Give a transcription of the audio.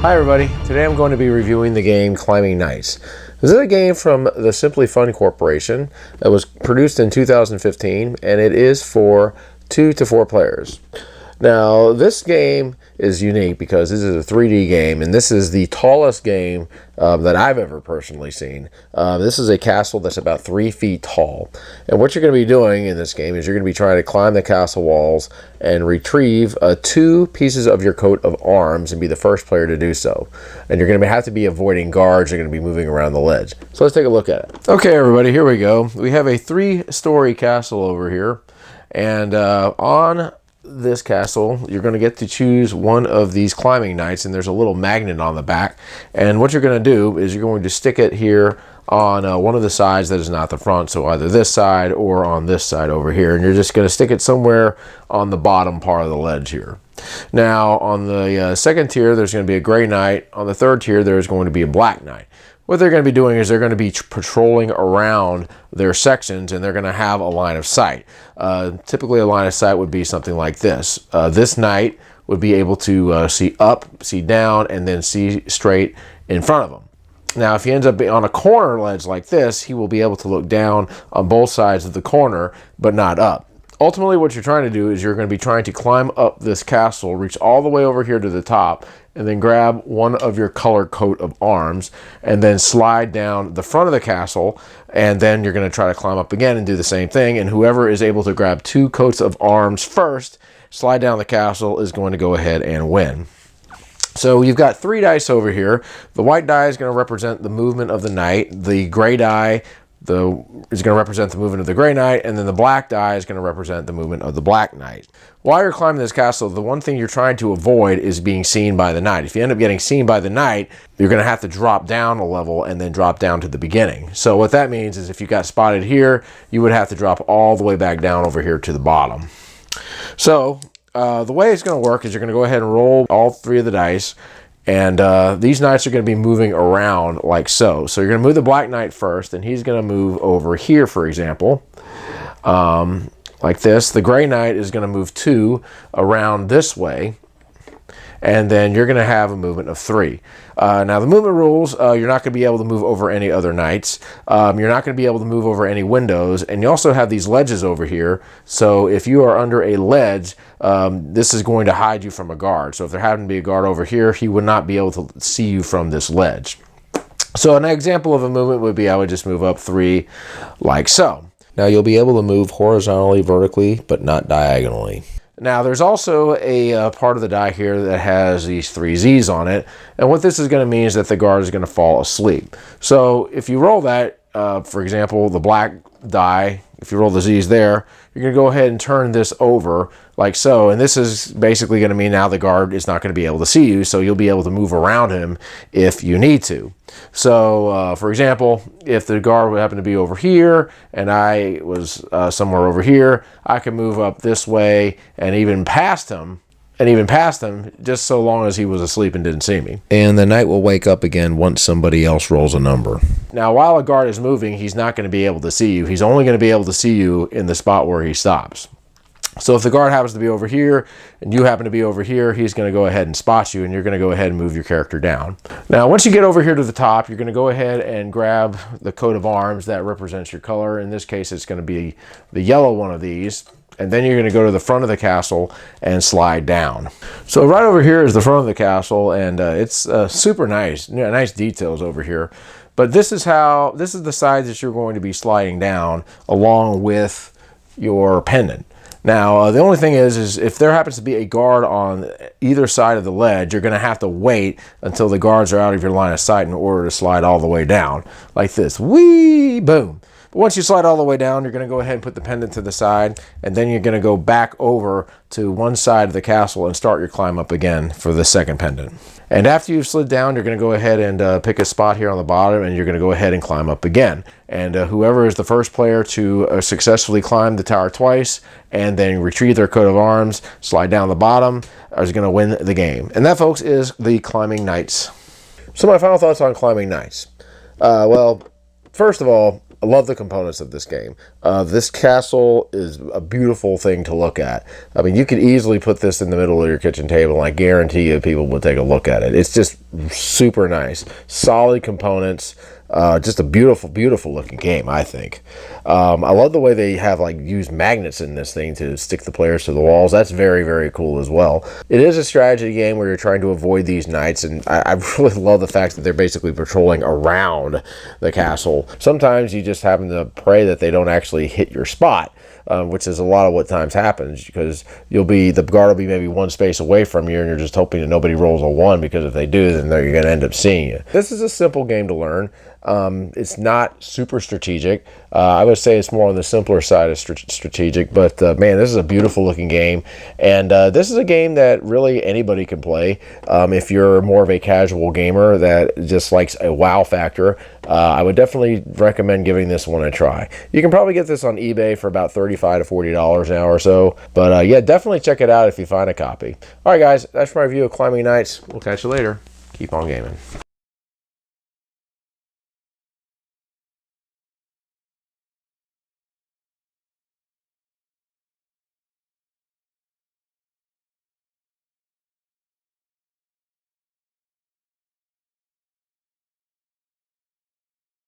Hi everybody, today I'm going to be reviewing the game Climbing Knights. This is a game from the Simply Fun Corporation that was produced in 2015, and it is for 2 to 4 players. Now this game is unique because this is a 3D game, and this is the tallest game that I've ever personally seen. This is a castle that's about 3 feet tall, and what you're going to be doing in this game is you're going to be trying to climb the castle walls and retrieve 2 pieces of your coat of arms and be the first player to do so. And you're going to have to be avoiding guards. You're going to be moving around the ledge. So let's take a look at it. Okay everybody, here we go. We have a 3-story castle over here, and on this castle you're going to get to choose one of these climbing knights, and there's a little magnet on the back, and what you're going to do is you're going to stick it here on one of the sides that is not the front, so either this side or on this side over here, and you're just going to stick it somewhere on the bottom part of the ledge here. Now on the second tier there's going to be a gray knight. On the third tier there's going to be a black knight. What they're going to be doing is they're going to be patrolling around their sections, and they're going to have a line of sight. Typically a line of sight would be something like this. This knight would be able to see up, see down, and then see straight in front of him. Now if he ends up being on a corner ledge like this, he will be able to look down on both sides of the corner, but not up. Ultimately what you're trying to do is you're going to be trying to climb up this castle, reach all the way over here to the top, and then grab one of your colored coat of arms, and then slide down the front of the castle, and then you're going to try to climb up again and do the same thing, and whoever is able to grab 2 coats of arms first, slide down the castle, is going to go ahead and win. So you've got 3 dice over here. The white die is going to represent the movement of the knight. The gray die is going to represent the movement of the gray knight, and then the black die is going to represent the movement of the black knight. While you're climbing this castle, the one thing you're trying to avoid is being seen by the knight. If you end up getting seen by the knight, you're going to have to drop down a level and then drop down to the beginning. So what that means is if you got spotted here, you would have to drop all the way back down over here to the bottom. So the way it's going to work is you're going to go ahead and roll all 3 of the dice. And these knights are going to be moving around like so. So you're going to move the black knight first, and he's going to move over here, for example, like this. The gray knight is going to move 2 around this way, and then you're going to have a movement of 3. Now the movement rules, you're not going to be able to move over any other knights. You're not going to be able to move over any windows, and you also have these ledges over here. So if you are under a ledge, this is going to hide you from a guard. So if there happened to be a guard over here, he would not be able to see you from this ledge. So an example of a movement would be I would just move up 3 like so. Now you'll be able to move horizontally, vertically, but not diagonally. Now there's also a part of the die here that has these 3 Z's on it, and what this is going to mean is that the guard is going to fall asleep. So if you roll that, for example, the black die, if you roll the Z's there, you're going to go ahead and turn this over like so, and this is basically going to mean now the guard is not going to be able to see you, so you'll be able to move around him if you need to. So for example, if the guard would happen to be over here and I was somewhere over here, I can move up this way and even past him, just so long as he was asleep and didn't see me. And the knight will wake up again once somebody else rolls a number. Now while a guard is moving, he's not going to be able to see you. He's only going to be able to see you in the spot where he stops. So if the guard happens to be over here and you happen to be over here, he's going to go ahead and spot you, and you're going to go ahead and move your character down. Now once you get over here to the top, you're going to go ahead and grab the coat of arms that represents your color. In this case it's going to be the yellow one of these, and then you're going to go to the front of the castle and slide down. So right over here is the front of the castle, and it's super nice, nice details over here. But this is the sides that you're going to be sliding down along with your pendant. Now, the only thing is if there happens to be a guard on either side of the ledge, you're going to have to wait until the guards are out of your line of sight in order to slide all the way down like this. Whee! Boom! But once you slide all the way down, you're going to go ahead and put the pendant to the side, and then you're going to go back over to one side of the castle and start your climb up again for the second pendant. And after you've slid down, you're going to go ahead and pick a spot here on the bottom, and you're going to go ahead and climb up again. And whoever is the first player to successfully climb the tower twice and then retrieve their coat of arms, slide down the bottom, is going to win the game. And that, folks, is the Climbing Knights. So my final thoughts on Climbing Knights. Well, first of all, I love the components of this game. This castle is a beautiful thing to look at. I mean, you could easily put this in the middle of your kitchen table, and I guarantee you people will take a look at it. It's just super nice. Solid components. Just a beautiful, beautiful looking game, I think. I love the way they have like used magnets in this thing to stick the players to the walls. That's very, very cool as well. It is a strategy game where you're trying to avoid these knights, and I really love the fact that they're basically patrolling around the castle. Sometimes you just happen to pray that they don't actually hit your spot. Which is a lot of what times happens, because the guard will be maybe one space away from you, and you're just hoping that nobody rolls a 1, because if they do, then you're going to end up seeing you. This is a simple game to learn. It's not super strategic. I would say it's more on the simpler side of strategic, but man, this is a beautiful looking game, and this is a game that really anybody can play. If you're more of a casual gamer that just likes a wow factor, I would definitely recommend giving this one a try. You can probably get this on eBay for about $35 to $40 now or so, but yeah, definitely check it out if you find a copy. All right, guys, that's my review of Climbing Knights. We'll catch you later. Keep on gaming.